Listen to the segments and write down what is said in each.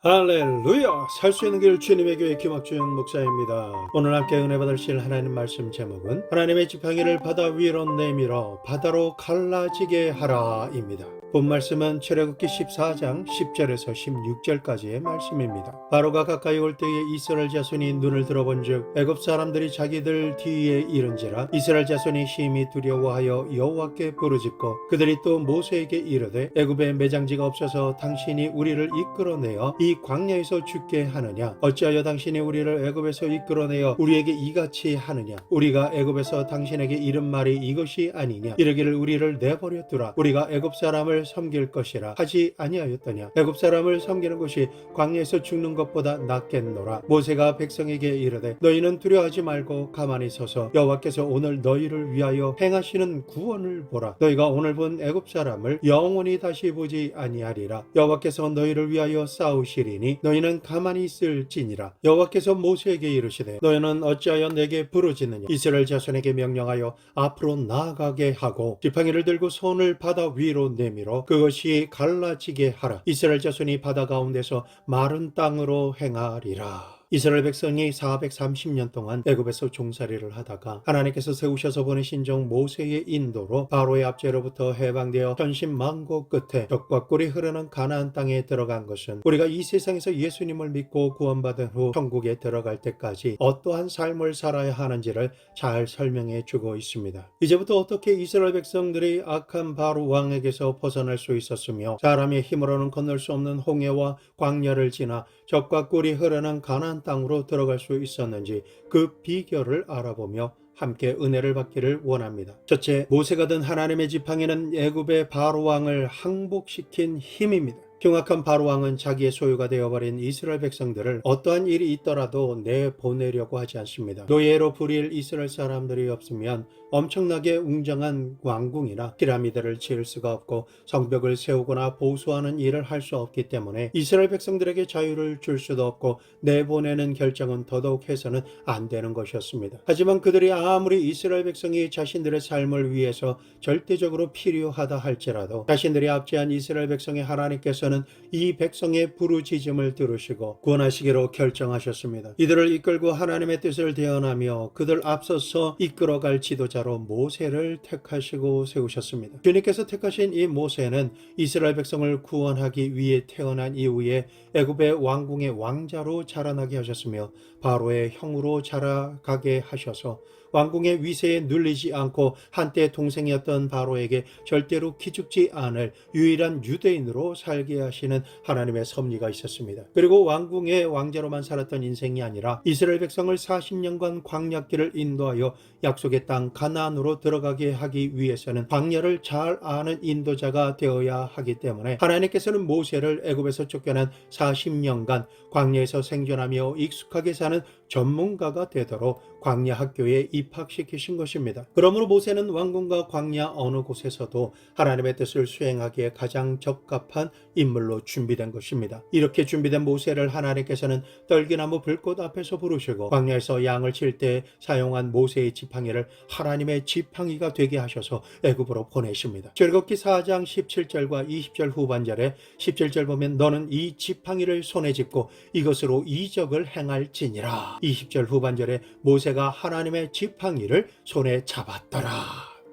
할렐루야! 살 수 있는 길 주님의 교회 김학준 목사입니다. 오늘 함께 은혜 받으실 하나님 말씀 제목은 하나님의 지팡이를 바다 위로 내밀어 바다로 갈라지게 하라입니다. 본 말씀은 출애굽기 14장 10절에서 16절까지의 말씀입니다. 바로가 가까이 올 때에 이스라엘 자손이 눈을 들어본즉 애굽 사람들이 자기들 뒤에 이른지라 이스라엘 자손이 심히 두려워하여 여호와께 부르짖고 그들이 또 모세에게 이르되 애굽에 매장지가 없어서 당신이 우리를 이끌어내어 이 광야에서 죽게 하느냐 어찌하여 당신이 우리를 애굽에서 이끌어내어 우리에게 이같이 하느냐 우리가 애굽에서 당신에게 이른 말이 이것이 아니냐 이르기를 우리를 내버려 두라 우리가 애굽 사람을 섬길 것이라 하지 아니하였더냐 애굽 사람을 섬기는 것이 광야에서 죽는 것보다 낫겠노라. 모세가 백성에게 이르되 너희는 두려워하지 말고 가만히 서서 여호와께서 오늘 너희를 위하여 행하시는 구원을 보라. 너희가 오늘 본 애굽 사람을 영원히 다시 보지 아니하리라. 여호와께서 너희를 위하여 싸우시리니 너희는 가만히 있을지니라. 여호와께서 모세에게 이르시되 너희는 어찌하여 내게 부르짖느냐 이스라엘 자손에게 명령하여 앞으로 나아가게 하고 지팡이를 들고 손을 바다 위로 내밀어 그것이 갈라지게 하라. 이스라엘 자손이 바다 가운데서 마른 땅으로 행하리라. 이스라엘 백성이 430년 동안 애굽에서 종살이를 하다가 하나님께서 세우셔서 보내신 종 모세의 인도로 바로의 압제로부터 해방되어 천신만고 끝에 젖과 꿀이 흐르는 가나안 땅에 들어간 것은 우리가 이 세상에서 예수님을 믿고 구원받은 후 천국에 들어갈 때까지 어떠한 삶을 살아야 하는지를 잘 설명해 주고 있습니다. 이제부터 어떻게 이스라엘 백성들이 악한 바로 왕에게서 벗어날 수 있었으며 사람의 힘으로는 건널 수 없는 홍해와 광야를 지나 젖과 꿀이 흐르는 가나안 땅으로 들어갈 수 있었는지 그 비결을 알아보며 함께 은혜를 받기를 원합니다. 첫째, 모세가 든 하나님의 지팡이는 애굽의 바로 왕을 항복시킨 힘입니다. 흉악한 바로 왕은 자기의 소유가 되어버린 이스라엘 백성들을 어떠한 일이 있더라도 내보내려고 하지 않습니다. 노예로 부릴 이스라엘 사람들이 없으면 엄청나게 웅장한 왕궁이나 피라미드를 지을 수가 없고 성벽을 세우거나 보수하는 일을 할 수 없기 때문에 이스라엘 백성들에게 자유를 줄 수도 없고 내보내는 결정은 더더욱 해서는 안 되는 것이었습니다. 하지만 그들이 아무리 이스라엘 백성이 자신들의 삶을 위해서 절대적으로 필요하다 할지라도 자신들이 압제한 이스라엘 백성의 하나님께서는 이 백성의 부르짖음을 들으시고 구원하시기로 결정하셨습니다. 이들을 이끌고 하나님의 뜻을 대언하며 그들 앞서서 이끌어갈 지도자로 모세를 택하시고 세우셨습니다. 주님께서 택하신 이 모세는 이스라엘 백성을 구원하기 위해 태어난 이후에 애굽의 왕궁의 왕자로 자라나게 하셨으며 바로의 형으로 자라가게 하셔서 왕궁의 위세에 눌리지 않고 한때 동생이었던 바로에게 절대로 기죽지 않을 유일한 유대인으로 살게 하시는 하나님의 섭리가 있었습니다. 그리고 왕궁의 왕자로만 살았던 인생이 아니라 이스라엘 백성을 40년간 광야길을 인도하여 약속의 땅 가나안으로 들어가게 하기 위해서는 광야를 잘 아는 인도자가 되어야 하기 때문에 하나님께서는 모세를 애굽에서 쫓겨난 40년간 광야에서 생존하며 익숙하게 사는 전문가가 되도록 광야 학교에 입학시키신 것입니다. 그러므로 모세는 왕궁과 광야 어느 곳에서도 하나님의 뜻을 수행하기에 가장 적합한 인물로 준비된 것입니다. 이렇게 준비된 모세를 하나님께서는 떨기나무 불꽃 앞에서 부르시고 광야에서 양을 칠 때 사용한 모세의 지팡이를 하나님의 지팡이가 되게 하셔서 애굽으로 보내십니다. 출애굽기 4장 17절과 20절 후반절에 17절 보면 너는 이 지팡이를 손에 짚고 이것으로 이적을 행할지니라. 20절 후반절에 모세가 하나님의 지팡이를 손에 잡았더라.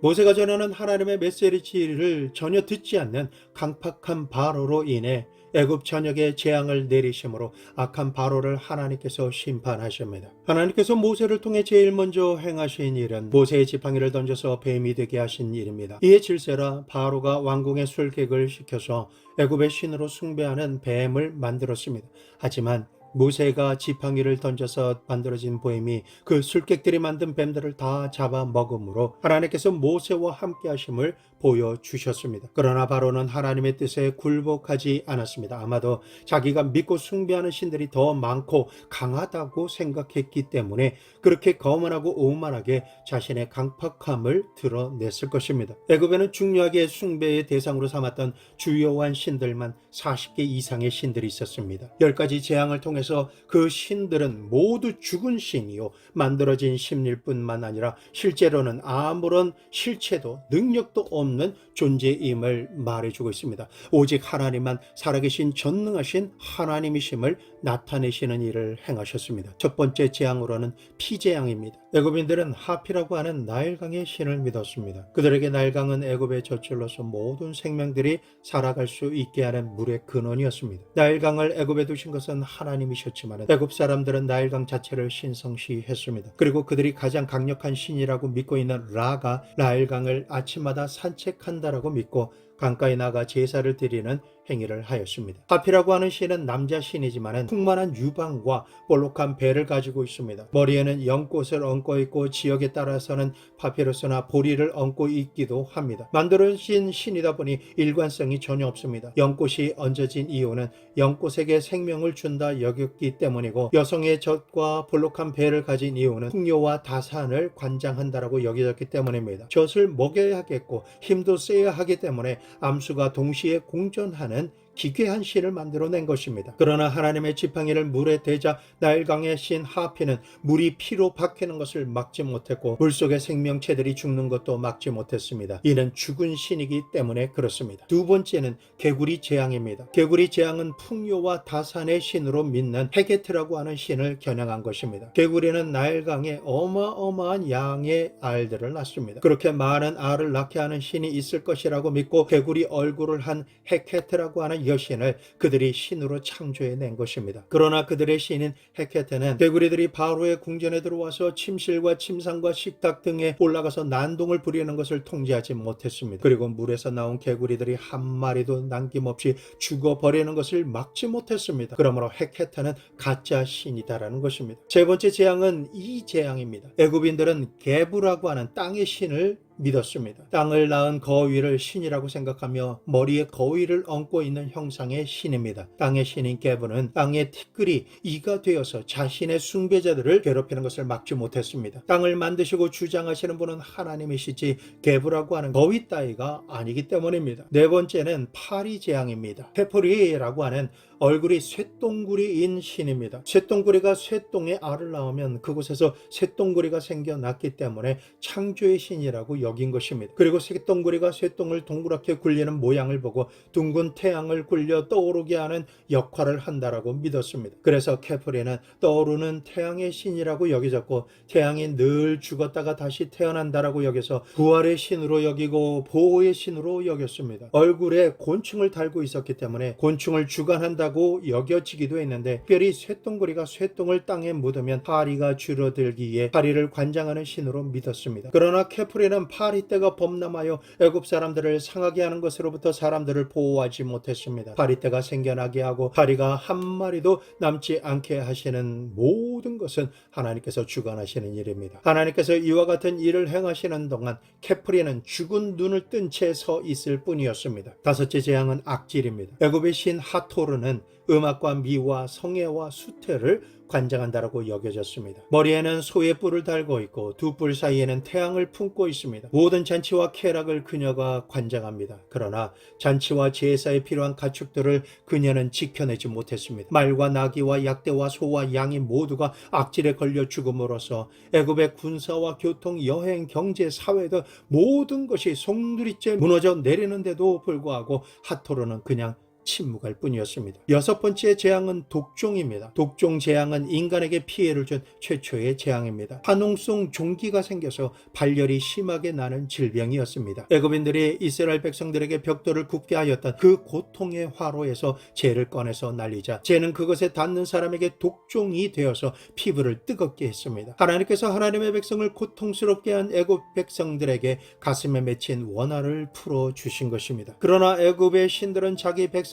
모세가 전하는 하나님의 메시지를 전혀 듣지 않는 강팍한 바로로 인해 애굽 전역에 재앙을 내리심으로 악한 바로를 하나님께서 심판하십니다. 하나님께서 모세를 통해 제일 먼저 행하신 일은 모세의 지팡이를 던져서 뱀이 되게 하신 일입니다. 이에 질세라 바로가 왕궁의 술객을 시켜서 애굽의 신으로 숭배하는 뱀을 만들었습니다. 하지만 모세가 지팡이를 던져서 만들어진 뱀이 그 술객들이 만든 뱀들을 다 잡아먹음으로 하나님께서 모세와 함께 하심을 보여주셨습니다. 그러나 바로는 하나님의 뜻에 굴복하지 않았습니다. 아마도 자기가 믿고 숭배하는 신들이 더 많고 강하다고 생각했기 때문에 그렇게 거만하고 오만하게 자신의 강팍함을 드러냈을 것입니다. 애굽에는 중요하게 숭배의 대상으로 삼았던 주요한 신들만 40개 이상의 신들이 있었습니다. 10가지 재앙을 통해서 그 신들은 모두 죽은 신이요 만들어진 신일 뿐만 아니라 실제로는 아무런 실체도 능력도 없는 없는 존재임을 말해주고 있습니다. 오직 하나님만 살아계신 전능하신 하나님이심을 나타내시는 일을 행하셨습니다. 첫 번째 재앙으로는 피재앙입니다. 애굽인들은 하피라고 하는 나일강의 신을 믿었습니다. 그들에게 나일강은 애굽의 젖줄로서 모든 생명들이 살아갈 수 있게 하는 물의 근원이었습니다. 나일강을 애굽에 두신 것은 하나님이셨지만 애굽 사람들은 나일강 자체를 신성시했습니다. 그리고 그들이 가장 강력한 신이라고 믿고 있는 라가 나일강을 아침마다 산책한다라고 믿고 강가에 나가 제사를 드리는 행위를 하였습니다. 하피라고 하는 신은 남자 신이지만 풍만한 유방과 볼록한 배를 가지고 있습니다. 머리에는 연꽃을 얹고 있고 지역에 따라서는 파피루스나 보리를 얹고 있기도 합니다. 만들어진 신이다 보니 일관성이 전혀 없습니다. 연꽃이 얹어진 이유는 연꽃에게 생명을 준다 여겼기 때문이고, 여성의 젖과 볼록한 배를 가진 이유는 풍요와 다산을 관장한다라고 여겨졌기 때문입니다. 젖을 먹여야 하겠고 힘도 세야 하기 때문에 암수가 동시에 공존하는 기괴한 신을 만들어낸 것입니다. 그러나 하나님의 지팡이를 물에 대자 나일강의 신 하피는 물이 피로 바뀌는 것을 막지 못했고 물속의 생명체들이 죽는 것도 막지 못했습니다. 이는 죽은 신이기 때문에 그렇습니다. 두 번째는 개구리 재앙입니다. 개구리 재앙은 풍요와 다산의 신으로 믿는 헤게트라고 하는 신을 겨냥한 것입니다. 개구리는 나일강에 어마어마한 양의 알들을 낳습니다. 그렇게 많은 알을 낳게 하는 신이 있을 것이라고 믿고 개구리 얼굴을 한 헤케트라고 하는 여신을 그들이 신으로 창조해낸 것입니다. 그러나 그들의 신인 헤케트는 개구리들이 바로의 궁전에 들어와서 침실과 침상과 식탁 등에 올라가서 난동을 부리는 것을 통제하지 못했습니다. 그리고 물에서 나온 개구리들이 한 마리도 남김없이 죽어버리는 것을 막지 못했습니다. 그러므로 헤케트는 가짜 신이다라는 것입니다. 세 번째 재앙은 이 재앙입니다. 애굽인들은 게부라고 하는 땅의 신을 믿었습니다. 땅을 낳은 거위를 신이라고 생각하며 머리에 거위를 얹고 있는 형상의 신입니다. 땅의 신인 게부는 땅의 티끌이 이가 되어서 자신의 숭배자들을 괴롭히는 것을 막지 못했습니다. 땅을 만드시고 주장하시는 분은 하나님이시지 게부라고 하는 거위 따위가 아니기 때문입니다. 네 번째는 파리 재앙입니다. 페포리라고 하는 얼굴이 쇠똥구리인 신입니다. 쇠똥구리가 쇠똥에 알을 낳으면 그곳에서 쇠똥구리가 생겨났기 때문에 창조의 신이라고 여긴 것입니다. 그리고 쇠똥구리가 쇠똥을 동그랗게 굴리는 모양을 보고 둥근 태양을 굴려 떠오르게 하는 역할을 한다라고 믿었습니다. 그래서 케프리는 떠오르는 태양의 신이라고 여겨졌고, 태양이 늘 죽었다가 다시 태어난다라고 여겨서 부활의 신으로 여기고 보호의 신으로 여겼습니다. 얼굴에 곤충을 달고 있었기 때문에 곤충을 주관한다고 여겨지기도 했는데, 특별히 쇠똥구리가 쇠똥을 땅에 묻으면 파리가 줄어들기에 파리를 관장하는 신으로 믿었습니다. 그러나 케프리는 파리 떼가 범람하여 애굽 사람들을 상하게 하는 것으로부터 사람들을 보호하지 못했습니다. 파리 떼가 생겨나게 하고 파리가 한 마리도 남지 않게 하시는 모든 것은 하나님께서 주관하시는 일입니다. 하나님께서 이와 같은 일을 행하시는 동안 케프리는 죽은 눈을 뜬 채 서 있을 뿐이었습니다. 다섯째 재앙은 악질입니다. 애굽의 신 하토르는 음악과 미와 성애와 수태를 관장한다라고 여겨졌습니다. 머리에는 소의 뿔을 달고 있고 두 뿔 사이에는 태양을 품고 있습니다. 모든 잔치와 쾌락을 그녀가 관장합니다. 그러나 잔치와 제사에 필요한 가축들을 그녀는 지켜내지 못했습니다. 말과 나귀와 약대와 소와 양이 모두가 악질에 걸려 죽음으로써 애굽의 군사와 교통, 여행, 경제, 사회 등 모든 것이 송두리째 무너져 내리는데도 불구하고 하토르는 그냥 침묵할 뿐이었습니다. 여섯 번째 재앙은 독종입니다. 독종 재앙은 인간에게 피해를 준 최초의 재앙입니다. 화농성 종기가 생겨서 발열이 심하게 나는 질병이었습니다. 애굽인들이 이스라엘 백성들에게 벽돌을 굽게 하였던 그 고통의 화로에서 재를 꺼내서 날리자 재는 그것에 닿는 사람에게 독종이 되어서 피부를 뜨겁게 했습니다. 하나님께서 하나님의 백성을 고통스럽게 한 애굽 백성들에게 가슴에 맺힌 원한을 풀어주신 것입니다. 그러나 애굽의 신들은 자기 백성들이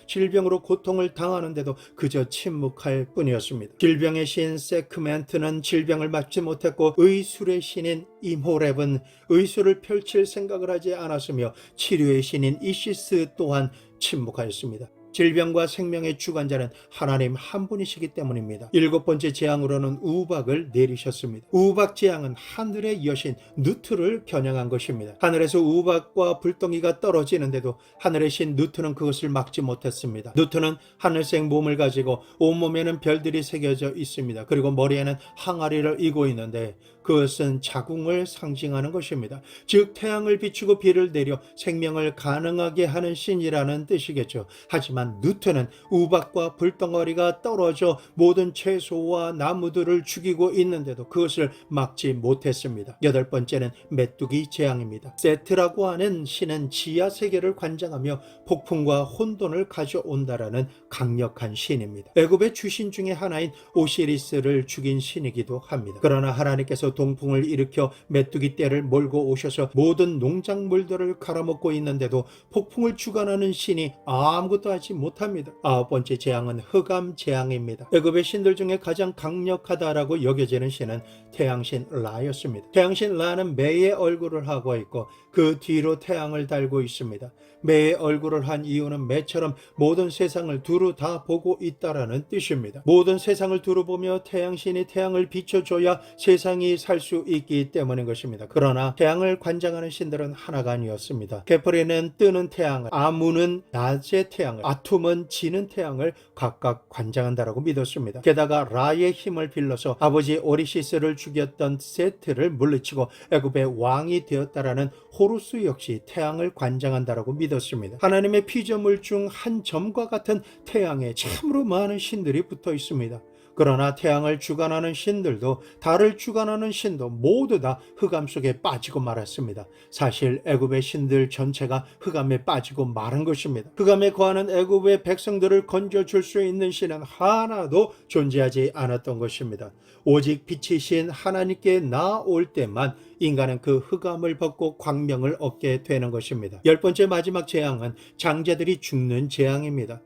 질병으로 고통을 당하는데도 그저 침묵할 뿐이었습니다. 질병의 신 세크멘트는 질병을 막지 못했고 의술의 신인 임호렙은 의술을 펼칠 생각을 하지 않았으며 치료의 신인 이시스 또한 침묵하였습니다. 질병과 생명의 주관자는 하나님 한 분이시기 때문입니다. 일곱 번째 재앙으로는 우박을 내리셨습니다. 우박 재앙은 하늘의 여신 누트를 겨냥한 것입니다. 하늘에서 우박과 불덩이가 떨어지는데도 하늘의 신 누트는 그것을 막지 못했습니다. 누트는 하늘색 몸을 가지고 온몸에는 별들이 새겨져 있습니다. 그리고 머리에는 항아리를 이고 있는데 그것은 자궁을 상징하는 것입니다. 즉 태양을 비추고 비를 내려 생명을 가능하게 하는 신이라는 뜻이겠죠. 하지만 누트는 우박과 불덩어리가 떨어져 모든 채소와 나무들을 죽이고 있는데도 그것을 막지 못했습니다. 여덟 번째는 메뚜기 재앙입니다. 세트라고 하는 신은 지하 세계를 관장하며 폭풍과 혼돈을 가져온다라는 강력한 신입니다. 애굽의 주신 중에 하나인 오시리스를 죽인 신이기도 합니다. 그러나 하나님께서 동풍을 일으켜 메뚜기 떼를 몰고 오셔서 모든 농작물들을 갈아먹고 있는데도 폭풍을 주관하는 신이 아무것도 하지 못합니다. 아홉 번째 재앙은 흑암 재앙입니다. 애굽의 신들 중에 가장 강력하다라고 여겨지는 신은 태양신 라였습니다. 태양신 라는 매의 얼굴을 하고 있고 그 뒤로 태양을 달고 있습니다. 매의 얼굴을 한 이유는 매처럼 모든 세상을 두루 다 보고 있다라는 뜻입니다. 모든 세상을 두루 보며 태양신이 태양을 비춰줘야 세상이 살 수 있기 때문인 것입니다. 그러나 태양을 관장하는 신들은 하나가 아니었습니다. 게프리는 뜨는 태양을, 아문은 낮의 태양을, 아툼은 지는 태양을 각각 관장한다라고 믿었습니다. 게다가 라의 힘을 빌려서 아버지 오리시스를 죽였던 세트를 물리치고 애굽의 왕이 되었다라는 호루스 역시 태양을 관장한다라고 믿었습니다. 하나님의 피조물 중 한 점과 같은 태양에 참으로 많은 신들이 붙어 있습니다. 그러나 태양을 주관하는 신들도 달을 주관하는 신도 모두 다 흑암 속에 빠지고 말았습니다. 사실 애굽의 신들 전체가 흑암에 빠지고 마른 것입니다. 흑암에 거하는 애굽의 백성들을 건져줄 수 있는 신은 하나도 존재하지 않았던 것입니다. 오직 빛의 신 하나님께 나올 때만 인간은 그 흑암을 벗고 광명을 얻게 되는 것입니다. 열 번째 마지막 재앙은 장자들이 죽는 재앙입니다.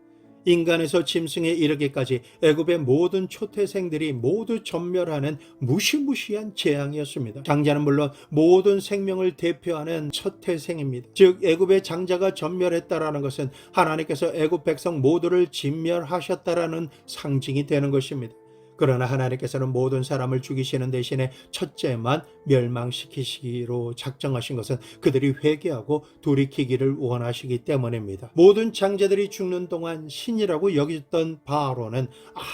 인간에서 짐승에 이르기까지 애굽의 모든 초태생들이 모두 전멸하는 무시무시한 재앙이었습니다. 장자는 물론 모든 생명을 대표하는 첫태생입니다. 즉 애굽의 장자가 전멸했다라는 것은 하나님께서 애굽 백성 모두를 진멸하셨다라는 상징이 되는 것입니다. 그러나 하나님께서는 모든 사람을 죽이시는 대신에 첫째만 멸망시키시기로 작정하신 것은 그들이 회개하고 돌이키기를 원하시기 때문입니다. 모든 장자들이 죽는 동안 신이라고 여겼던 바로는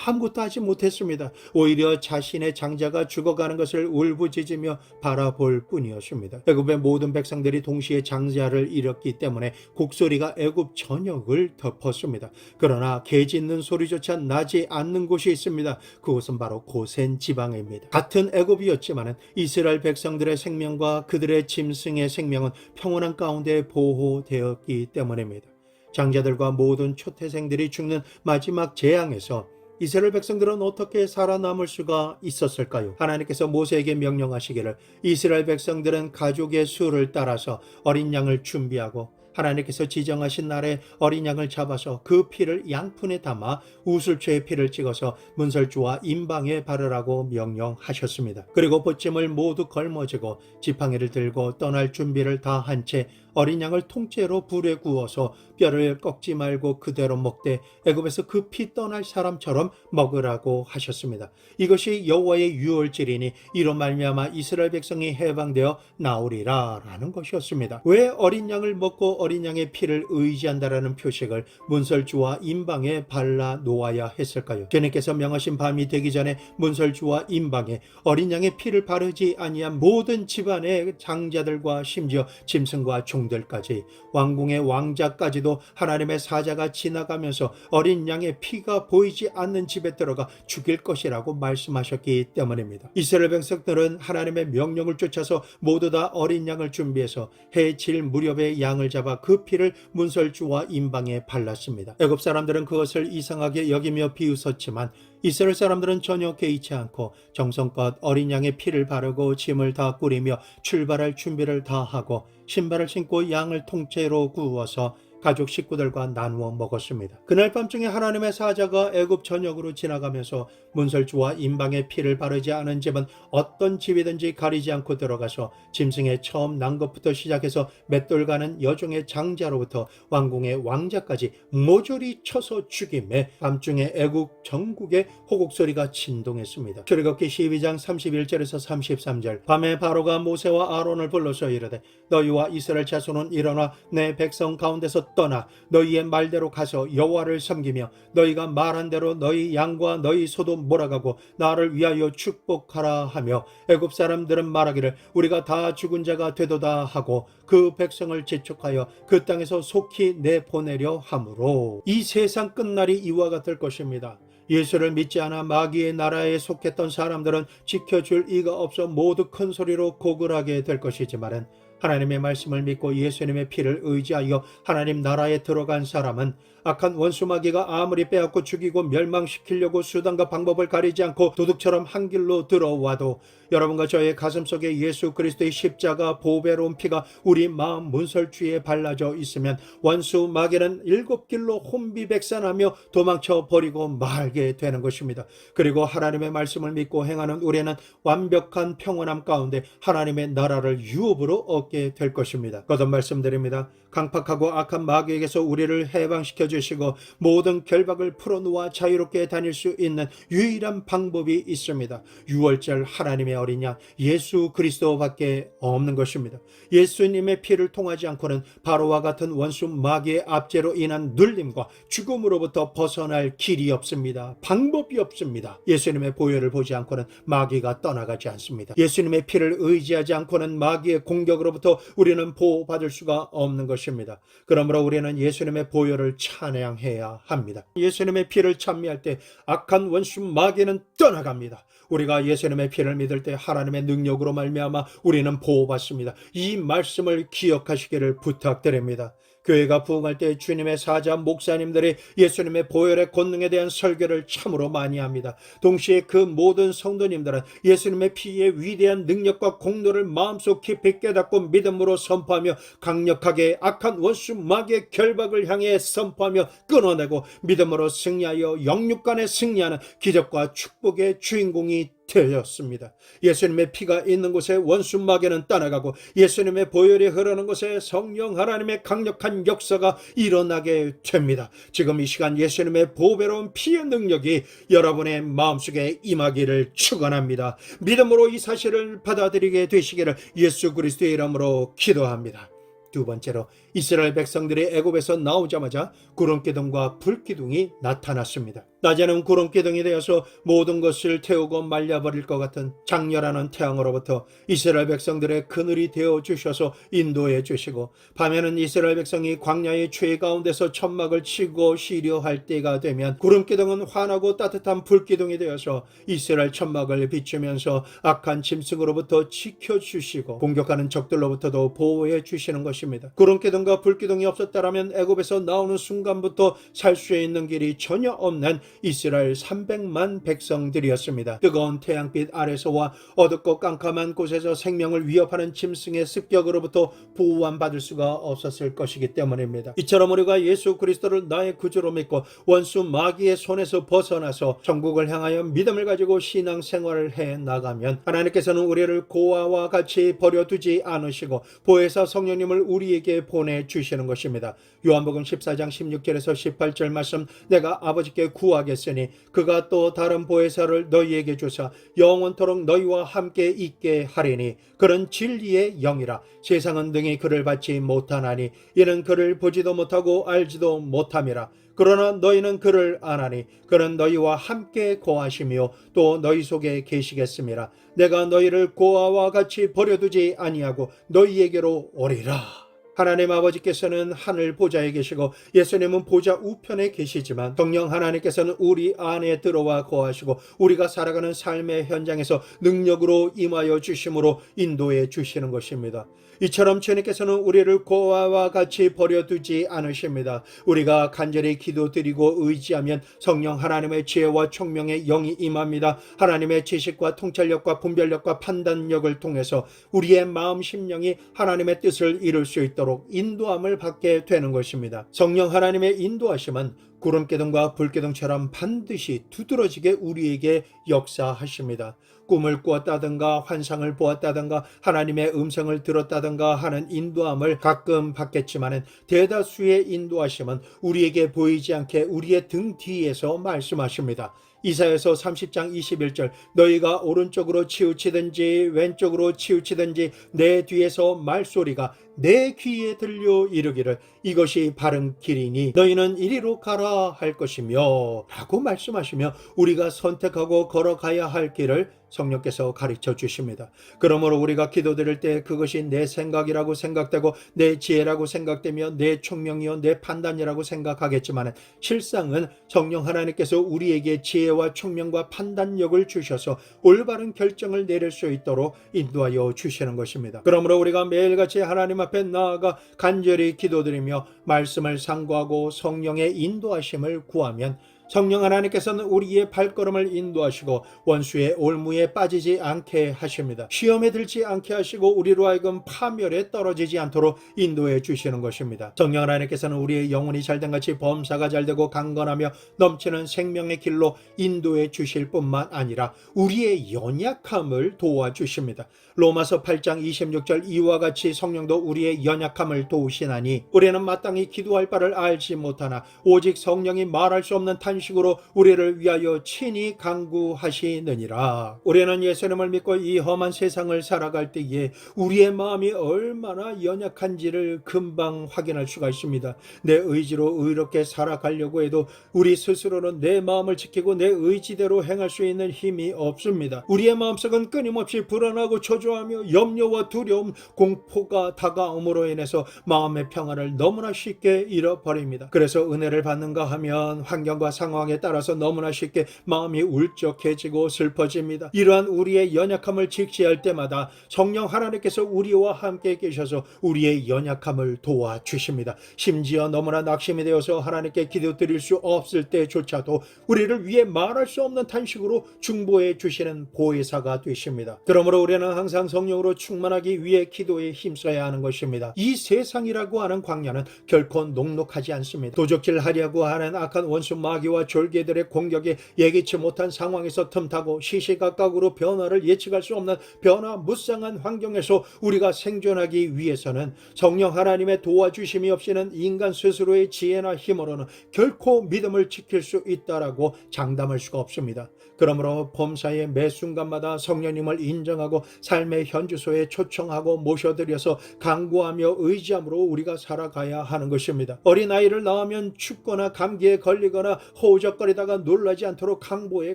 아무것도 하지 못했습니다. 오히려 자신의 장자가 죽어가는 것을 울부짖으며 바라볼 뿐이었습니다. 애굽의 모든 백성들이 동시에 장자를 잃었기 때문에 곡소리가 애굽 전역을 덮었습니다. 그러나 개 짖는 소리조차 나지 않는 곳이 있습니다. 그곳은 바로 고센 지방입니다. 같은 애굽이었지만 이스라엘 백성들의 생명과 그들의 짐승의 생명은 평온한 가운데 보호되었기 때문입니다. 장자들과 모든 초태생들이 죽는 마지막 재앙에서 이스라엘 백성들은 어떻게 살아남을 수가 있었을까요? 하나님께서 모세에게 명령하시기를 이스라엘 백성들은 가족의 수를 따라서 어린 양을 준비하고 하나님께서 지정하신 날에 어린 양을 잡아서 그 피를 양푼에 담아 우슬초에 피를 찍어서 문설주와 임방에 바르라고 명령하셨습니다. 그리고 보찜을 모두 걸머쥐고 지팡이를 들고 떠날 준비를 다 한 채 어린 양을 통째로 불에 구워서 뼈를 꺾지 말고 그대로 먹되 애굽에서 그 피 떠날 사람처럼 먹으라고 하셨습니다. 이것이 여호와의 유월절이니 이로 말미암아 이스라엘 백성이 해방되어 나오리라 라는 것이었습니다. 왜 어린 양을 먹고 어린 양의 피를 의지한다라는 표식을 문설주와 임방에 발라 놓아야 했을까요? 주님께서 명하신 밤이 되기 전에 문설주와 임방에 어린 양의 피를 바르지 아니한 모든 집안의 장자들과 심지어 짐승과 종들까지 왕궁의 왕자까지도 하나님의 사자가 지나가면서 어린 양의 피가 보이지 않는 집에 들어가 죽일 것이라고 말씀하셨기 때문입니다. 이스라엘 백성들은 하나님의 명령을 쫓아서 모두 다 어린 양을 준비해서 해 질 무렵에 양을 잡아 그 피를 문설주와 임방에 발랐습니다. 애굽 사람들은 그것을 이상하게 여기며 비웃었지만 이스라엘 사람들은 전혀 개의치 않고 정성껏 어린 양의 피를 바르고 짐을 다 꾸리며 출발할 준비를 다 하고 신발을 신고 양을 통째로 구워서 가족 식구들과 나누어 먹었습니다. 그날 밤중에 하나님의 사자가 애굽 전역으로 지나가면서 문설주와 임방의 피를 바르지 않은 집은 어떤 집이든지 가리지 않고 들어가서 짐승의 처음 난 것부터 시작해서 맷돌 가는 여종의 장자로부터 왕궁의 왕자까지 모조리 쳐서 죽임에 밤중에 애굽 전국에 호곡소리가 진동했습니다. 출애굽기 12장 31절에서 33절 밤에 바로가 모세와 아론을 불러서 이르되 너희와 이스라엘 자손은 일어나 내 백성 가운데서 떠나 너희의 말대로 가서 여호와를 섬기며 너희가 말한 대로 너희 양과 너희 소도 몰아가고 나를 위하여 축복하라 하며 애굽 사람들은 말하기를 우리가 다 죽은 자가 되도다 하고 그 백성을 재촉하여 그 땅에서 속히 내보내려 하므로 이 세상 끝날이 이와 같을 것입니다. 예수를 믿지 않아 마귀의 나라에 속했던 사람들은 지켜줄 이가 없어 모두 큰 소리로 고글하게 될 것이지만은 하나님의 말씀을 믿고 예수님의 피를 의지하여 하나님 나라에 들어간 사람은 악한 원수 마귀가 아무리 빼앗고 죽이고 멸망시키려고 수단과 방법을 가리지 않고 도둑처럼 한 길로 들어와도 여러분과 저의 가슴속에 예수 그리스도의 십자가 보배로운 피가 우리 마음 문설주에 발라져 있으면 원수 마귀는 일곱 길로 혼비백산하며 도망쳐 버리고 말게 되는 것입니다. 그리고 하나님의 말씀을 믿고 행하는 우리는 완벽한 평온함 가운데 하나님의 나라를 유업으로 얻게 될 것입니다. 거듭 말씀드립니다. 강팍하고 악한 마귀에게서 우리를 해방시켜 주시고 모든 결박을 풀어놓아 자유롭게 다닐 수 있는 유일한 방법이 있습니다. 유월절 하나님의 어린 양 예수 그리스도밖에 없는 것입니다. 예수님의 피를 통하지 않고는 바로와 같은 원수 마귀의 압제로 인한 눌림과 죽음으로부터 벗어날 길이 없습니다. 방법이 없습니다. 예수님의 보혈을 보지 않고는 마귀가 떠나가지 않습니다. 예수님의 피를 의지하지 않고는 마귀의 공격으로부터 우리는 보호받을 수가 없는 것입니다. 그러므로 우리는 예수님의 보혈을 찬양해야 합니다. 예수님의 피를 찬미할 때 악한 원수 마귀는 떠나갑니다. 우리가 예수님의 피를 믿을 때 하나님의 능력으로 말미암아 우리는 보호받습니다. 이 말씀을 기억하시기를 부탁드립니다. 교회가 부흥할 때 주님의 사자 목사님들이 예수님의 보혈의 권능에 대한 설교를 참으로 많이 합니다. 동시에 그 모든 성도님들은 예수님의 피의 위대한 능력과 공로를 마음속 깊이 깨닫고 믿음으로 선포하며 강력하게 악한 원수 마귀의 결박을 향해 선포하며 끊어내고 믿음으로 승리하여 영육간에 승리하는 기적과 축복의 주인공이 되었습니다. 예수님의 피가 있는 곳에 원수 마귀는 떠나가고 예수님의 보혈이 흐르는 곳에 성령 하나님의 강력한 역사가 일어나게 됩니다. 지금 이 시간 예수님의 보배로운 피의 능력이 여러분의 마음속에 임하기를 축원합니다. 믿음으로 이 사실을 받아들이게 되시기를 예수 그리스도의 이름으로 기도합니다. 두 번째로 이스라엘 백성들이 애굽에서 나오자마자 구름기둥과 불기둥이 나타났습니다. 낮에는 구름기둥이 되어서 모든 것을 태우고 말려버릴 것 같은 장렬하는 태양으로부터 이스라엘 백성들의 그늘이 되어주셔서 인도해 주시고 밤에는 이스라엘 백성이 광야의 최 가운데서 천막을 치고 쉬려할 때가 되면 구름기둥은 환하고 따뜻한 불기둥이 되어서 이스라엘 천막을 비추면서 악한 짐승으로부터 지켜주시고 공격하는 적들로부터도 보호해 주시는 것입니다. 구름기둥과 불기둥이 없었다면 애굽에서 나오는 순간부터 살 수 있는 길이 전혀 없는 이스라엘 300만 백성들이었습니다. 뜨거운 태양빛 아래서와 어둡고 깜깜한 곳에서 생명을 위협하는 짐승의 습격으로부터 보호받을 수가 없었을 것이기 때문입니다. 이처럼 우리가 예수 그리스도를 나의 구주로 믿고 원수 마귀의 손에서 벗어나서 천국을 향하여 믿음을 가지고 신앙생활을 해 나가면 하나님께서는 우리를 고아와 같이 버려두지 않으시고 보혜사 성령님을 우리에게 보내주시는 것입니다. 요한복음 14장 16절에서 18절 말씀 내가 아버지께 구하겠으니 그가 또 다른 보혜사를 너희에게 주사 영원토록 너희와 함께 있게 하리니 그는 진리의 영이라 세상은 능히 그를 받지 못하나니 이는 그를 보지도 못하고 알지도 못함이라 그러나 너희는 그를 아나니 그는 너희와 함께 거하시며 또 너희 속에 계시겠음이라 내가 너희를 고아와 같이 버려두지 아니하고 너희에게로 오리라. 하나님 아버지께서는 하늘 보좌에 계시고 예수님은 보좌 우편에 계시지만 성령 하나님께서는 우리 안에 들어와 거하시고 우리가 살아가는 삶의 현장에서 능력으로 임하여 주심으로 인도해 주시는 것입니다. 이처럼 주님께서는 우리를 고아와 같이 버려두지 않으십니다. 우리가 간절히 기도드리고 의지하면 성령 하나님의 지혜와 총명의 영이 임합니다. 하나님의 지식과 통찰력과 분별력과 판단력을 통해서 우리의 마음 심령이 하나님의 뜻을 이룰 수 있도록 인도함을 받게 되는 것입니다. 성령 하나님의 인도하심은 구름기둥과 불기둥처럼 반드시 두드러지게 우리에게 역사하십니다. 꿈을 꾸었다든가 환상을 보았다든가 하나님의 음성을 들었다든가 하는 인도함을 가끔 받겠지만 대다수의 인도하심은 우리에게 보이지 않게 우리의 등 뒤에서 말씀하십니다. 이사야서 30장 21절 너희가 오른쪽으로 치우치든지 왼쪽으로 치우치든지 내 뒤에서 말소리가 내 귀에 들려 이르기를 이것이 바른 길이니 너희는 이리로 가라 할 것이며 라고 말씀하시며 우리가 선택하고 걸어가야 할 길을 성령께서 가르쳐 주십니다. 그러므로 우리가 기도드릴 때 그것이 내 생각이라고 생각되고 내 지혜라고 생각되며 내 총명이요 내 판단이라고 생각하겠지만 실상은 성령 하나님께서 우리에게 지혜와 총명과 판단력을 주셔서 올바른 결정을 내릴 수 있도록 인도하여 주시는 것입니다. 그러므로 우리가 매일같이 하나님 앞에 나아가 간절히 기도드리며 말씀을 상고하고 성령의 인도하심을 구하면 성령 하나님께서는 우리의 발걸음을 인도하시고 원수의 올무에 빠지지 않게 하십니다. 시험에 들지 않게 하시고 우리로 하여금 파멸에 떨어지지 않도록 인도해 주시는 것입니다. 성령 하나님께서는 우리의 영혼이 잘된 같이 범사가 잘되고 강건하며 넘치는 생명의 길로 인도해 주실 뿐만 아니라 우리의 연약함을 도와주십니다. 로마서 8장 26절 이와 같이 성령도 우리의 연약함을 도우시나니 우리는 마땅히 기도할 바를 알지 못하나 오직 성령이 말할 수 없는 탄식으로 우리를 위하여 친히 간구하시느니라. 우리는 예수님을 믿고 이 험한 세상을 살아갈 때에 우리의 마음이 얼마나 연약한지를 금방 확인할 수가 있습니다. 내 의지로 의롭게 살아가려고 해도 우리 스스로는 내 마음을 지키고 내 의지대로 행할 수 있는 힘이 없습니다. 우리의 마음속은 끊임없이 불안하고 초조하며 염려와 두려움, 공포가 다가옴으로 인해서 마음의 평안을 너무나 쉽게 잃어버립니다. 그래서 은혜를 받는가 하면 환경과 상황에 따라서 너무나 쉽게 마음이 울적해지고 슬퍼집니다. 이러한 우리의 연약함을 직시할 때마다 성령 하나님께서 우리와 함께 계셔서 우리의 연약함을 도와주십니다. 심지어 너무나 낙심이 되어서 하나님께 기도드릴 수 없을 때조차도 우리를 위해 말할 수 없는 탄식으로 중보해 주시는 보혜사가 되십니다. 그러므로 우리는 항상 성령으로 충만하기 위해 기도에 힘써야 하는 것입니다. 이 세상이라고 하는 광야는 결코 녹록하지 않습니다. 도적질하려고 하는 악한 원수 마귀와 졸개들의 공격에 예기치 못한 상황에서 틈타고 시시각각으로 변화를 예측할 수 없는 변화무쌍한 환경에서 우리가 생존하기 위해서는 성령 하나님의 도와주심이 없이는 인간 스스로의 지혜나 힘으로는 결코 믿음을 지킬 수 있다라고 장담할 수가 없습니다. 그러므로 범사의 매 순간마다 성령님을 인정하고 삶의 현주소에 초청하고 모셔드려서 간구하며 의지함으로 우리가 살아가야 하는 것입니다. 어린아이를 낳으면 춥거나 감기에 걸리거나 허우적거리다가 놀라지 않도록 강보에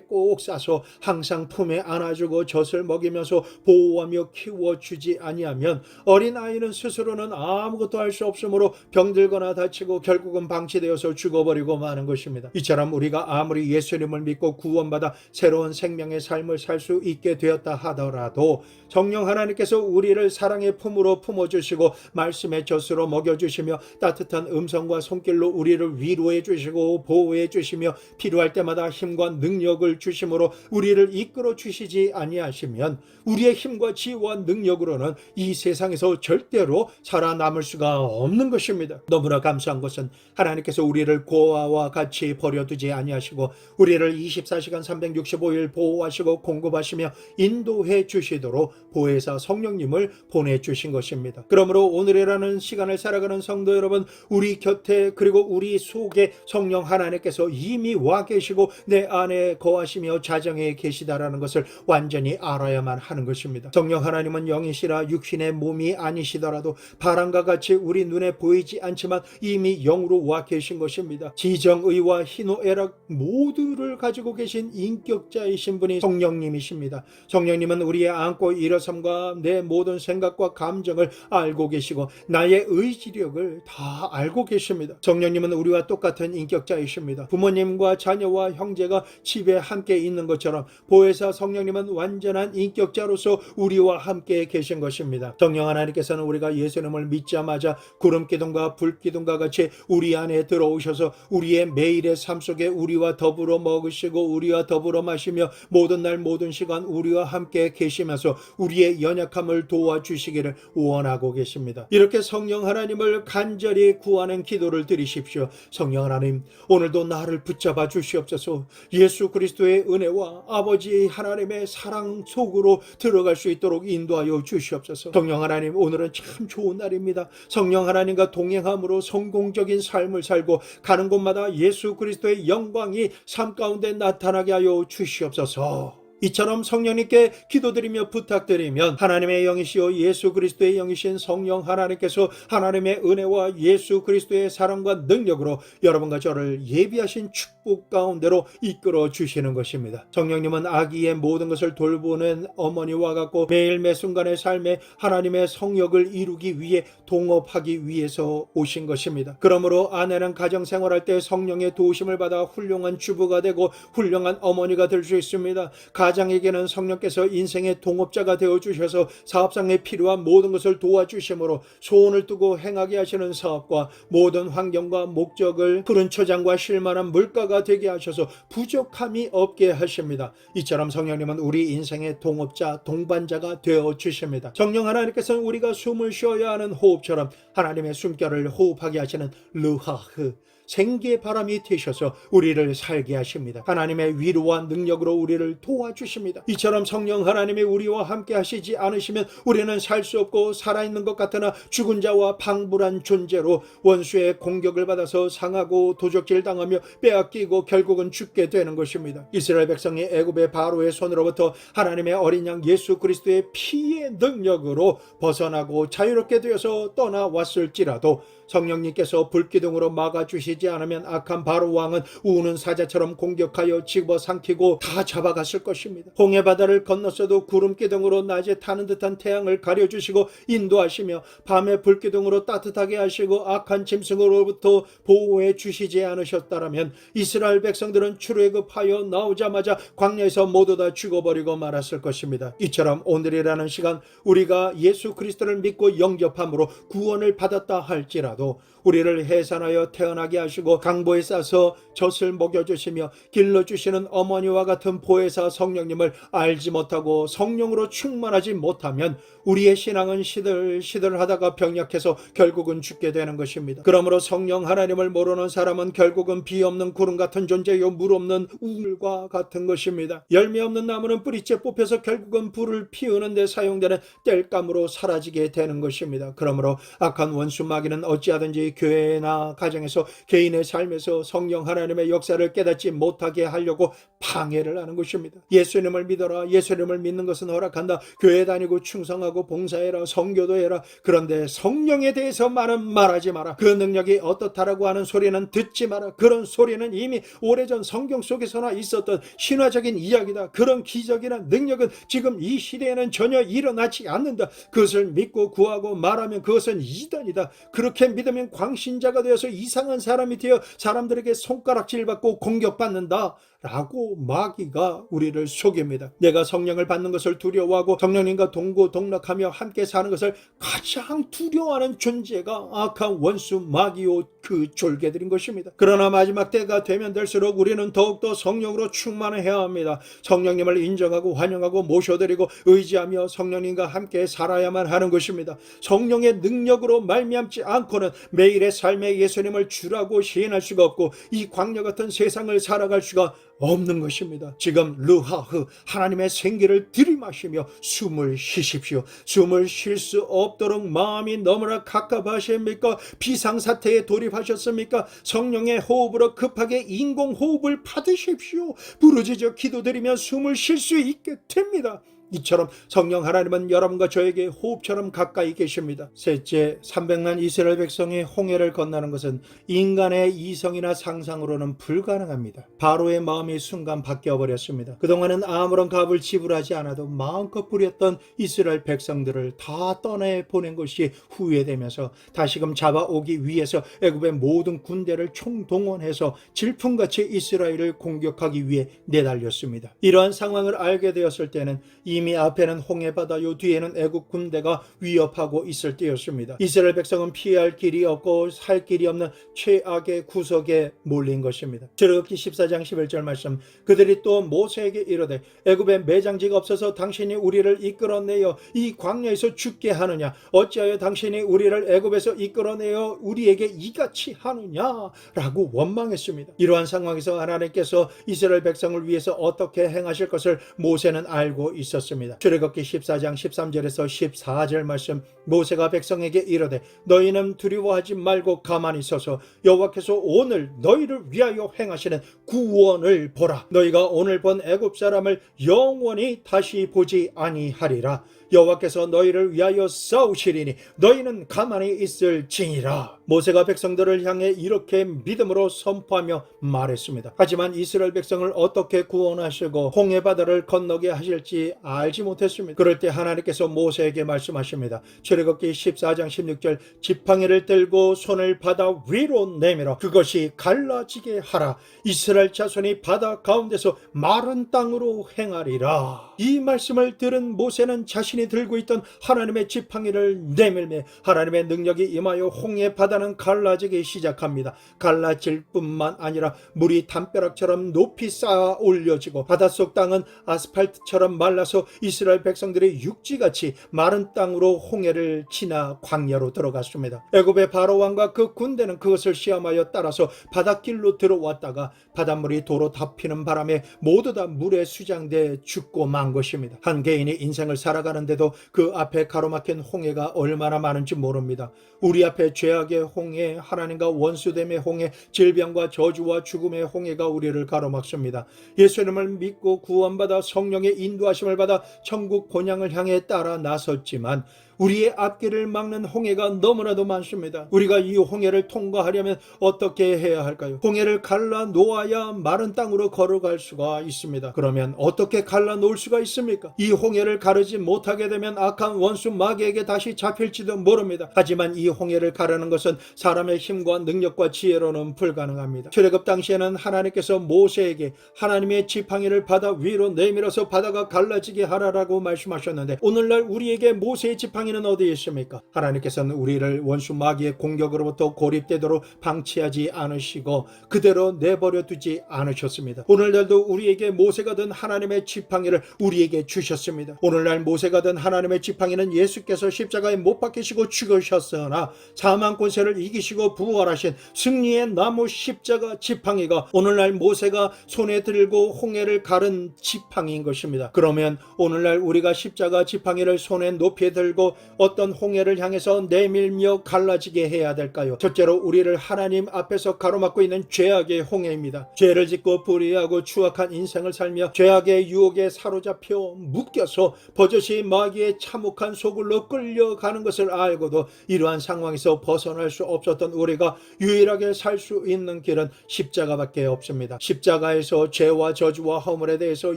꼭 싸서 항상 품에 안아주고 젖을 먹이면서 보호하며 키워주지 아니하면 어린아이는 스스로는 아무것도 할 수 없으므로 병들거나 다치고 결국은 방치되어서 죽어버리고 마는 것입니다. 이처럼 우리가 아무리 예수님을 믿고 구원받아 새로운 생명의 삶을 살 수 있게 되었다 하더라도 성령 하나님께서 우리를 사랑의 품으로 품어주시고 말씀의 젖으로 먹여주시며 따뜻한 음성과 손길로 우리를 위로해 주시고 보호해 주시며 필요할 때마다 힘과 능력을 주심으로 우리를 이끌어 주시지 아니하시면 우리의 힘과 지혜와 능력으로는 이 세상에서 절대로 살아남을 수가 없는 것입니다. 너무나 감사한 것은 하나님께서 우리를 고아와 같이 버려두지 아니하시고 우리를 24시간 365일 보호하시고 공급하시며 인도해 주시도록 보혜사 성령님을 보내주신 것입니다. 그러므로 오늘이라는 시간을 살아가는 성도 여러분, 우리 곁에 그리고 우리 속에 성령 하나님께서 이미 와 계시고 내 안에 거하시며 자정에 계시다라는 것을 완전히 알아야만 하는 것입니다. 성령 하나님은 영이시라 육신의 몸이 아니시더라도 바람과 같이 우리 눈에 보이지 않지만 이미 영으로 와 계신 것입니다. 지정의와 희노애락 모두를 가지고 계신 인격자이신 분이 성령님이십니다. 성령님은 우리의 안고 일어섬과 내 모든 생각과 감정을 알고 계시고 나의 의지력을 다 알고 계십니다. 성령님은 우리와 똑같은 인격자이십니다. 부모님과 자녀와 형제가 집에 함께 있는 것처럼 보혜사 성령님은 완전한 인격자로서 우리와 함께 계신 것입니다. 성령 하나님께서는 우리가 예수님을 믿자마자 구름기둥과 불기둥과 같이 우리 안에 들어오셔서 우리의 매일의 삶 속에 우리와 더불어 먹으시고 우리와 더불어 마시며 모든 날 모든 시간 우리와 함께 계시면서 우리의 연약함을 도와주시기를 원하고 계십니다. 이렇게 성령 하나님을 간절히 구하는 기도를 드리십시오. 성령 하나님, 오늘도 나를 붙잡아 주시옵소서. 예수 그리스도의 은혜와 아버지 하나님의 사랑 속으로 들어갈 수 있도록 인도하여 주시옵소서. 성령 하나님, 오늘은 참 좋은 날입니다. 성령 하나님과 동행함으로 성공적인 삶을 살고 가는 곳마다 예수 그리스도의 영광이 삶 가운데 나타나게 하여 주시옵소서. 이처럼 성령님께 기도드리며 부탁드리면 하나님의 영이시오 예수 그리스도의 영이신 성령 하나님께서 하나님의 은혜와 예수 그리스도의 사랑과 능력으로 여러분과 저를 예비하신 축복 가운데로 이끌어 주시는 것입니다. 성령님은 아기의 모든 것을 돌보는 어머니와 같고 매일 매 순간의 삶에 하나님의 성역을 이루기 위해 동업하기 위해서 오신 것입니다. 그러므로 아내는 가정생활할 때 성령의 도우심을 받아 훌륭한 주부가 되고 훌륭한 어머니가 될 수 있습니다. 가장에게는 성령께서 인생의 동업자가 되어주셔서 사업상에 필요한 모든 것을 도와주심으로 소원을 두고 행하게 하시는 사업과 모든 환경과 목적을 푸른 초장과 쉴만한 물가가 되게 하셔서 부족함이 없게 하십니다. 이처럼 성령님은 우리 인생의 동업자, 동반자가 되어주십니다. 성령 하나님께서는 우리가 숨을 쉬어야 하는 호흡처럼 하나님의 숨결을 호흡하게 하시는 르하흐 생기의 바람이 되셔서 우리를 살게 하십니다. 하나님의 위로와 능력으로 우리를 도와주십니다. 이처럼 성령 하나님이 우리와 함께 하시지 않으시면 우리는 살 수 없고 살아있는 것 같으나 죽은 자와 방불한 존재로 원수의 공격을 받아서 상하고 도적질 당하며 빼앗기고 결국은 죽게 되는 것입니다. 이스라엘 백성이 애굽의 바로의 손으로부터 하나님의 어린 양 예수 그리스도의 피의 능력으로 벗어나고 자유롭게 되어서 떠나왔을지라도 성령님께서 불기둥으로 막아주시지 않으면 악한 바로 왕은 우는 사자처럼 공격하여 집어삼키고 다 잡아갔을 것입니다. 홍해 바다를 건넜어도 구름기둥으로 낮에 타는 듯한 태양을 가려주시고 인도하시며 밤에 불기둥으로 따뜻하게 하시고 악한 짐승으로부터 보호해 주시지 않으셨다라면 이스라엘 백성들은 출애굽하여 나오자마자 광야에서 모두 다 죽어버리고 말았을 것입니다. 이처럼 오늘이라는 시간 우리가 예수 그리스도를 믿고 영접함으로 구원을 받았다 할지라도 우리를 해산하여 태어나게 하시고 강보에 싸서 젖을 먹여주시며 길러주시는 어머니와 같은 보혜사 성령님을 알지 못하고 성령으로 충만하지 못하면 우리의 신앙은 시들시들하다가 병약해서 결국은 죽게 되는 것입니다. 그러므로 성령 하나님을 모르는 사람은 결국은 비 없는 구름 같은 존재요 물 없는 우물과 같은 것입니다. 열매 없는 나무는 뿌리째 뽑혀서 결국은 불을 피우는 데 사용되는 땔감으로 사라지게 되는 것입니다. 그러므로 악한 원수 마귀는 어찌하든지 교회나 가정에서 개인의 삶에서 성령 하나님의 역사를 깨닫지 못하게 하려고 방해를 하는 것입니다. 예수님을 믿어라. 예수님을 믿는 것은 허락한다. 교회 다니고 충성하고 봉사해라. 성교도 해라. 그런데 성령에 대해서 말하지 마라. 그 능력이 어떻다라고 하는 소리는 듣지 마라. 그런 소리는 이미 오래전 성경 속에서나 있었던 신화적인 이야기다. 그런 기적이나 능력은 지금 이 시대에는 전혀 일어나지 않는다. 그것을 믿고 구하고 말하면 그것은 이단이다. 그렇게 믿으면 광신자가 되어서 이상한 사람이 되어 사람들에게 손가락질 받고 공격받는다 라고 마귀가 우리를 속입니다. 내가 성령을 받는 것을 두려워하고 성령님과 동고동락하며 함께 사는 것을 가장 두려워하는 존재가 악한 원수 마귀요 그 졸개들인 것입니다. 그러나 마지막 때가 되면 될수록 우리는 더욱더 성령으로 충만해야 합니다. 성령님을 인정하고 환영하고 모셔드리고 의지하며 성령님과 함께 살아야만 하는 것입니다. 성령의 능력으로 말미암지 않고는 매일의 삶에 예수님을 주라고 시인할 수가 없고 이 광야 같은 세상을 살아갈 수가 없는 것입니다. 지금 르하흐 하나님의 생기를 들이마시며 숨을 쉬십시오. 숨을 쉴 수 없도록 마음이 너무나 갑갑하십니까? 비상사태에 돌입하셨습니까? 성령의 호흡으로 급하게 인공호흡을 받으십시오. 부르짖어 기도드리며 숨을 쉴 수 있게 됩니다. 이처럼 성령 하나님은 여러분과 저에게 호흡처럼 가까이 계십니다. 셋째, 300만 이스라엘 백성이 홍해를 건너는 것은 인간의 이성이나 상상으로는 불가능합니다. 바로의 마음이 순간 바뀌어버렸습니다. 그동안은 아무런 값을 지불하지 않아도 마음껏 부렸던 이스라엘 백성들을 다 떠내보낸 것이 후회되면서 다시금 잡아오기 위해서 애굽의 모든 군대를 총동원해서 질풍같이 이스라엘을 공격하기 위해 내달렸습니다. 이러한 상황을 알게 되었을 때는 이미 앞에는 홍해바다요 뒤에는 애국 군대가 위협하고 있을 때였습니다. 이스라엘 백성은 피할 길이 없고 살 길이 없는 최악의 구석에 몰린 것입니다. 출애굽기 14장 11절 말씀, 그들이 또 모세에게 이르되 애굽에 매장지가 없어서 당신이 우리를 이끌어내어 이 광야에서 죽게 하느냐? 어찌하여 당신이 우리를 애굽에서 이끌어내어 우리에게 이같이 하느냐? 라고 원망했습니다. 이러한 상황에서 하나님께서 이스라엘 백성을 위해서 어떻게 행하실 것을 모세는 알고 있었습니다. 하셨습니다. 출애굽기 14장 13절에서 14절 말씀, 모세가 백성에게 이르되 너희는 두려워하지 말고 가만히 서서 여호와께서 오늘 너희를 위하여 행하시는 구원을 보라. 너희가 오늘 본 애굽 사람을 영원히 다시 보지 아니하리라. 여호와께서 너희를 위하여 싸우시리니 너희는 가만히 있을지니라. 모세가 백성들을 향해 이렇게 믿음으로 선포하며 말했습니다. 하지만 이스라엘 백성을 어떻게 구원하시고 홍해 바다를 건너게 하실지 알지 못했습니다. 그럴 때 하나님께서 모세에게 말씀하십니다. 출애굽기 14장 16절, 지팡이를 들고 손을 바다 위로 내밀어 그것이 갈라지게 하라. 이스라엘 자손이 바다 가운데서 마른 땅으로 행하리라. 이 말씀을 들은 모세는 자신이 들고 있던 하나님의 지팡이를 내밀매 하나님의 능력이 임하여 홍해 바다는 갈라지기 시작합니다. 갈라질 뿐만 아니라 물이 담벼락처럼 높이 쌓아 올려지고 바닷속 땅은 아스팔트처럼 말라서 이스라엘 백성들이 육지같이 마른 땅으로 홍해를 지나 광야로 들어갔습니다. 애굽의 바로 왕과 그 군대는 그것을 시험하여 따라서 바닷길로 들어왔다가 바닷물이 도로 덮이는 바람에 모두 다 물에 수장돼 죽고 만 것입니다. 한 개인이 인생을 살아가는데도 그 앞에 가로막힌 홍해가 얼마나 많은지 모릅니다. 우리 앞에 죄악의 홍해, 하나님과 원수됨의 홍해, 질병과 저주와 죽음의 홍해가 우리를 가로막습니다. 예수님을 믿고 구원받아 성령의 인도하심을 받아 천국 본향을 향해 따라 나섰지만 우리의 앞길을 막는 홍해가 너무나도 많습니다. 우리가 이 홍해를 통과하려면 어떻게 해야 할까요? 홍해를 갈라 놓아야 마른 땅으로 걸어갈 수가 있습니다. 그러면 어떻게 갈라 놓을 수가 있습니까? 이 홍해를 가르지 못하게 되면 악한 원수 마귀에게 다시 잡힐지도 모릅니다. 하지만 이 홍해를 가르는 것은 사람의 힘과 능력과 지혜로는 불가능합니다. 출애굽 당시에는 하나님께서 모세에게 하나님의 지팡이를 바다 위로 내밀어서 바다가 갈라지게 하라라고 말씀하셨는데 오늘날 우리에게 모세의 지팡이 는 어디에 있습니까? 하나님께서는 우리를 원수 마귀의 공격으로부터 고립되도록 방치하지 않으시고 그대로 내버려 두지 않으셨습니다. 오늘날도 우리에게 모세가 든 하나님의 지팡이를 우리에게 주셨습니다. 오늘날 모세가 든 하나님의 지팡이는 예수께서 십자가에 못 박히시고 죽으셨으나 사망 권세를 이기시고 부활하신 승리의 나무 십자가 지팡이가 오늘날 모세가 손에 들고 홍해를 가른 지팡이인 것입니다. 그러면 오늘날 우리가 십자가 지팡이를 손에 높이 들고 어떤 홍해를 향해서 내밀며 갈라지게 해야 될까요? 첫째로 우리를 하나님 앞에서 가로막고 있는 죄악의 홍해입니다. 죄를 짓고 불의하고 추악한 인생을 살며 죄악의 유혹에 사로잡혀 묶여서 버젓이 마귀의 참혹한 소굴로 끌려가는 것을 알고도 이러한 상황에서 벗어날 수 없었던 우리가 유일하게 살 수 있는 길은 십자가밖에 없습니다. 십자가에서 죄와 저주와 허물에 대해서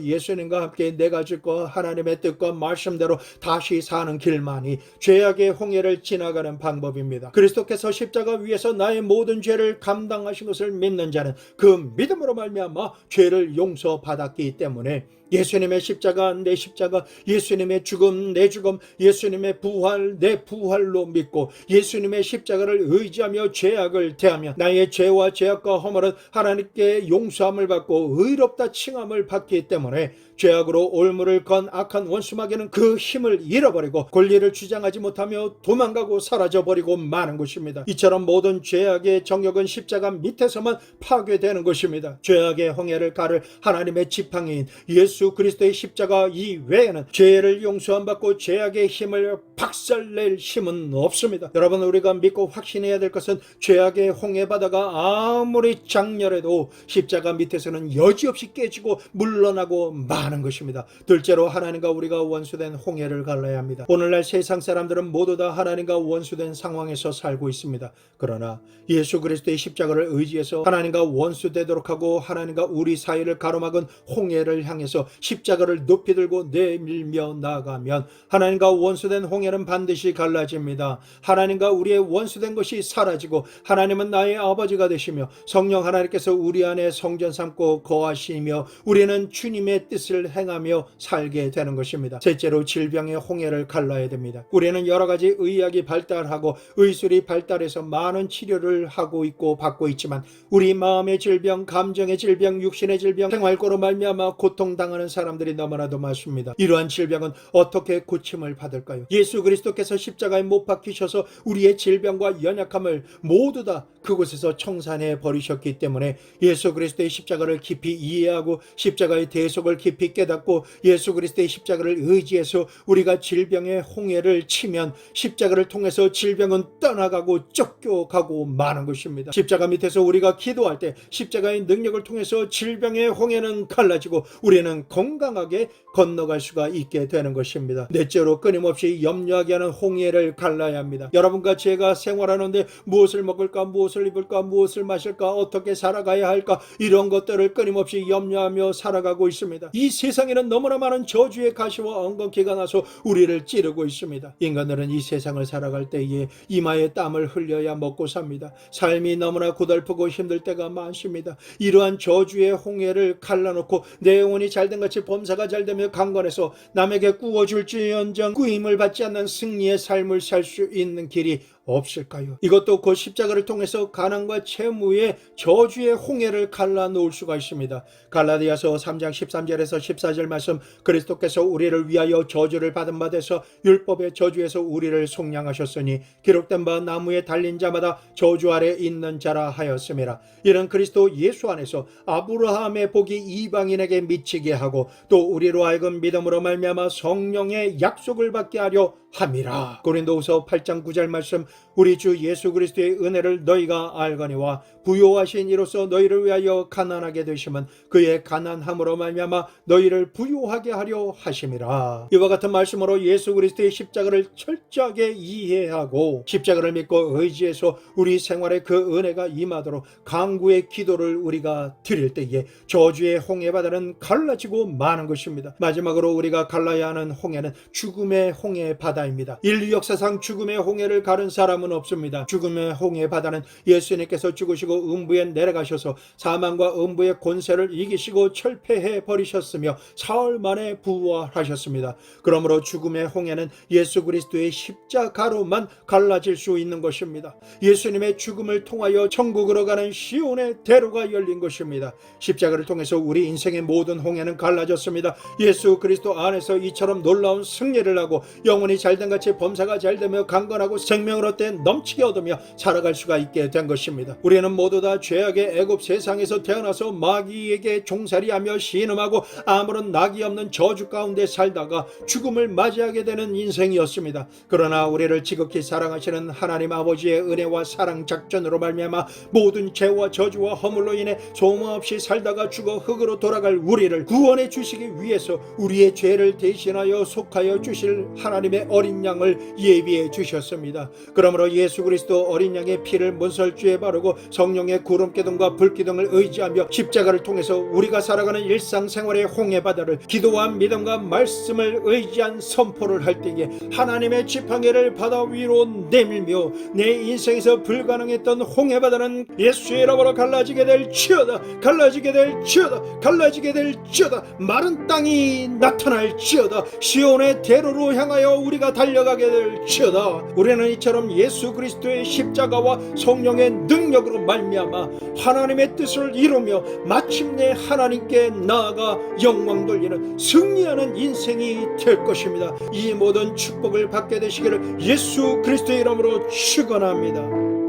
예수님과 함께 내가 줄 것 하나님의 뜻과 말씀대로 다시 사는 길만이 죄악의 홍해를 지나가는 방법입니다. 그리스도께서 십자가 위에서 나의 모든 죄를 감당하신 것을 믿는 자는 그 믿음으로 말미암아 죄를 용서받았기 때문에 예수님의 십자가 내 십자가, 예수님의 죽음 내 죽음, 예수님의 부활 내 부활로 믿고 예수님의 십자가를 의지하며 죄악을 대하며 나의 죄와 죄악과 허물은 하나님께 용서함을 받고 의롭다 칭함을 받기 때문에 죄악으로 올무를 건 악한 원수마귀는 그 힘을 잃어버리고 권리를 주장하지 못하며 도망가고 사라져버리고 마는 것입니다. 이처럼 모든 죄악의 정욕은 십자가 밑에서만 파괴되는 것입니다. 죄악의 홍해를 가를 하나님의 지팡이인 예수 그리스도의 십자가 이외에는 죄를 용서함 받고 죄악의 힘을 박살낼 힘은 없습니다. 여러분, 우리가 믿고 확신해야 될 것은 죄악의 홍해 바다가 아무리 장렬해도 십자가 밑에서는 여지없이 깨지고 물러나고 마는 것입니다. 둘째로 하나님과 우리가 원수된 홍해를 갈라야 합니다. 오늘날 세상 사람들은 모두 다 하나님과 원수된 상황에서 살고 있습니다. 그러나 예수 그리스도의 십자가를 의지해서 하나님과 원수되도록 하고 하나님과 우리 사이를 가로막은 홍해를 향해서 십자가를 높이 들고 내밀며 나아가면 하나님과 원수된 홍해는 반드시 갈라집니다. 하나님과 우리의 원수된 것이 사라지고 하나님은 나의 아버지가 되시며 성령 하나님께서 우리 안에 성전 삼고 거하시며 우리는 주님의 뜻을 행하며 살게 되는 것입니다. 셋째로 질병의 홍해를 갈라야 됩니다. 것입니다. 우리는 여러 가지 의학이 발달하고 의술이 발달해서 많은 치료를 하고 있고 받고 있지만 우리 마음의 질병, 감정의 질병, 육신의 질병, 생활고로 말미암아 고통당하는 사람들이 너무나도 많습니다. 이러한 질병은 어떻게 고침을 받을까요? 예수 그리스도께서 십자가에 못 박히셔서 우리의 질병과 연약함을 모두 다 그곳에서 청산해 버리셨기 때문에 예수 그리스도의 십자가를 깊이 이해하고 십자가의 대속을 깊이 깨닫고 예수 그리스도의 십자가를 의지해서 우리가 질병의 홍해를 치면 십자가를 통해서 질병은 떠나가고 쫓겨가고 마는 것입니다. 십자가 밑에서 우리가 기도할 때 십자가의 능력을 통해서 질병의 홍해는 갈라지고 우리는 건강하게 건너갈 수가 있게 되는 것입니다. 넷째로 끊임없이 염려하게 하는 홍해를 갈라야 합니다. 여러분과 제가 생활하는데 무엇을 먹을까, 무엇을 입을까, 무엇을 마실까, 어떻게 살아가야 할까, 이런 것들을 끊임없이 염려하며 살아가고 있습니다. 이 세상에는 너무나 많은 저주의 가시와 엉겅퀴가 나서 우리를 찌르고 있습니다. 인간들은 이 세상을 살아갈 때에 이마에 땀을 흘려야 먹고 삽니다. 삶이 너무나 고달프고 힘들 때가 많습니다. 이러한 저주의 홍해를 갈라놓고 내 영혼이 잘된 같이 범사가 잘되며 강건해서 남에게 구워줄지언정 구임을 받지 않는 승리의 삶을 살 수 있는 길이 없을까요? 이것도 곧 십자가를 통해서 가난과 채무의 저주의 홍해를 갈라놓을 수가 있습니다. 갈라디아서 3장 13절에서 14절 말씀, 그리스도께서 우리를 위하여 저주를 받은 바 되서 율법의 저주에서 우리를 속량하셨으니 기록된 바 나무에 달린 자마다 저주 아래 있는 자라 하였음이라. 이는 그리스도 예수 안에서 아브라함의 복이 이방인에게 미치게 하고 또 우리로 하여금 믿음으로 말미암아 성령의 약속을 받게 하려 함이라. 고린도후서 8장 9절 말씀, 우리 주 예수 그리스도의 은혜를 너희가 알거니와 부요하신 이로써 너희를 위하여 가난하게 되심은 그의 가난함으로 말미암아 너희를 부요하게 하려 하심이라. 이와 같은 말씀으로 예수 그리스도의 십자가를 철저하게 이해하고 십자가를 믿고 의지해서 우리 생활에 그 은혜가 임하도록 강구의 기도를 우리가 드릴 때에 저주의 홍해 바다는 갈라지고 마는 것입니다. 마지막으로 우리가 갈라야 하는 홍해는 죽음의 홍해 바다입니다. 인류 역사상 죽음의 홍해를 가른 사람은 없습니다. 죽음의 홍해 바다는 예수님께서 죽으시고 음부에 내려가셔서 사망과 음부의 권세를 이기시고 철폐해 버리셨으며 사흘 만에 부활하셨습니다. 그러므로 죽음의 홍해는 예수 그리스도의 십자가로만 갈라질 수 있는 것입니다. 예수님의 죽음을 통하여 천국으로 가는 시온의 대로가 열린 것입니다. 십자가를 통해서 우리 인생의 모든 홍해는 갈라졌습니다. 예수 그리스도 안에서 이처럼 놀라운 승리를 하고 영혼이 잘된 같이 범사가 잘되며 강건하고 생명을 얻되 넘치게 얻으며 살아갈 수가 있게 된 것입니다. 우리는 모두 다 죄악의 애굽 세상에서 태어나서 마귀에게 종살이하며 신음하고 아무런 낙이 없는 저주 가운데 살다가 죽음을 맞이하게 되는 인생이었습니다. 그러나 우리를 지극히 사랑하시는 하나님 아버지의 은혜와 사랑 작전으로 말미암아 모든 죄와 저주와 허물로 인해 소망없이 살다가 죽어 흙으로 돌아갈 우리를 구원해 주시기 위해서 우리의 죄를 대신하여 속하여 주실 하나님의 어린 양을 예비해 주셨습니다. 그러므로 예수 그리스도 어린 양의 피를 문설주에 바르고 성령의 구름기둥과 불기둥을 의지하며 십자가를 통해서 우리가 살아가는 일상생활의 홍해바다를 기도와 믿음과 말씀을 의지한 선포를 할 때에 하나님의 지팡이를 바다 위로 내밀며 내 인생에서 불가능했던 홍해바다는 예수의 이름으로 갈라지게 될지어다. 갈라지게 될지어다. 갈라지게 될지어다. 마른 땅이 나타날지어다. 시온의 대로로 향하여 우리가 달려가게 될지어다. 우리는 이처럼 예수 그리스도의 십자가와 성령의 능력으로 말미암아 하나님의 뜻을 이루며 마침내 하나님께 나아가 영광 돌리는 승리하는 인생이 될 것입니다. 이 모든 축복을 받게 되시기를 예수 그리스도의 이름으로 축원합니다.